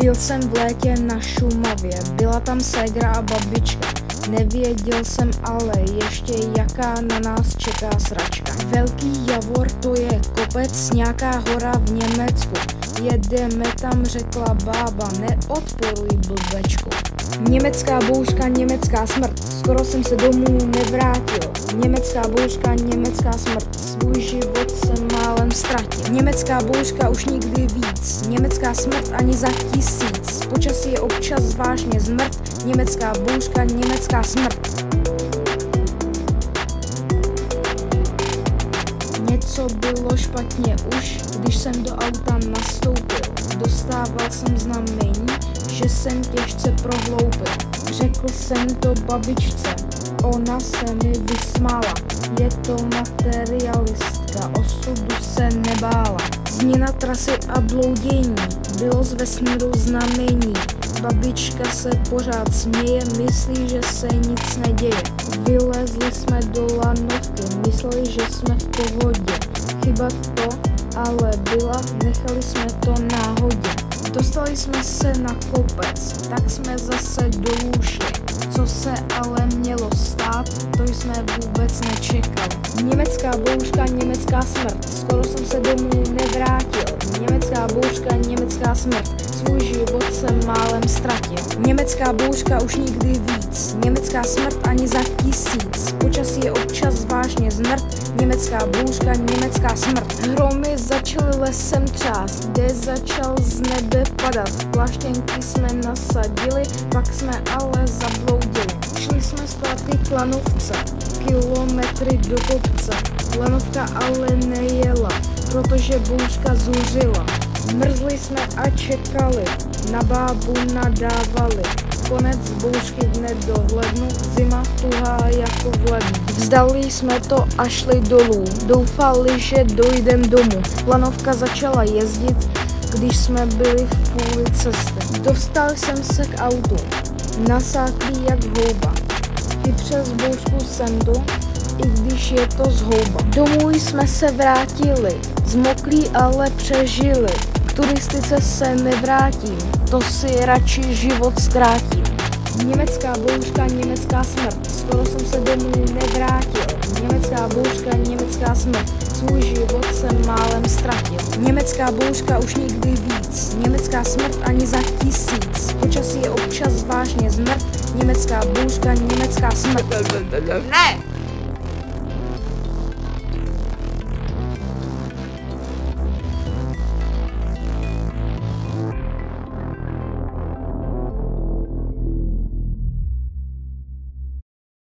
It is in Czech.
Byl jsem v létě na Šumavě, byla tam ségra a babička. Nevěděl jsem ale ještě, jaká na nás čeká sračka. Velký Javor, to je kopec, nějaká hora v Německu. Jedeme tam, řekla bába, neodporuj blbečku. Německá bouřka, německá smrt, skoro jsem se domů nevrátil. Německá bouřka, německá smrt, svůj život jsem málem ztratil. Německá bouřka už nikdy víc, německá smrt ani za 1000. Počasí je občas vážně zmrt, německá bouřka, německá smrt. Něco bylo špatně už, když jsem do auta nastoupil. Dostával jsem znamení, že jsem těžce prohloupil. Řekl jsem to babičce, ona se mi vysmála. Je to materialistka, osudu se nebála. Změna trasy a bloudění, bylo z vesmíru znamení. Babička se pořád směje, myslí, že se nic neděje. Vylezli jsme do lanovky, mysleli, že jsme v pohodě. Chyba to ale byla, nechali jsme to náhodě. Dostali jsme se na kopec, tak jsme zase dolů šli. Co se ale mělo stát, to jsme vůbec nečekali. Německá bouřka, německá smrt, skoro jsem se domů nevrátil. Německá bouřka, německá smrt, svůj život jsem málem ztratil. Německá bouřka už nikdy víc, německá smrt ani za 1000. Počasí je občas vážně zmrt, německá bouřka, německá smrt. Hromy začaly lesem třást, kde začal z nebe padat. Pláštěnky jsme nasadili, pak jsme ale zabloudili. Šli jsme zpátky k lanovce, kilometry do kopce. Lanovka ale nejela, protože bouřka zuřila. Mrzli jsme a čekali, na bábu nadávali. Konec bouřky v nedohlednu, zima tuhá jako v lednu. Vzdali jsme to a šli dolů, doufali, že dojdem domů. Lanovka začala jezdit, když jsme byli v půli cesty. Dostal jsem se k autu, nasáklý jak houba. I přes bouřku jsem tu, i když je to zhouba. Domů jsme se vrátili, zmoklí ale přežili. K turistice se nevrátím, to si radši život zkrátím. Německá bouřka, německá smrt, skoro jsem se domů nevrátil. Německá bouřka, německá smrt, svůj život jsem málem ztratil. Německá bouřka už nikdy víc, německá smrt ani za 1000. Počasí je občas vážně zmrt, německá bouřka, německá smrt. Ne!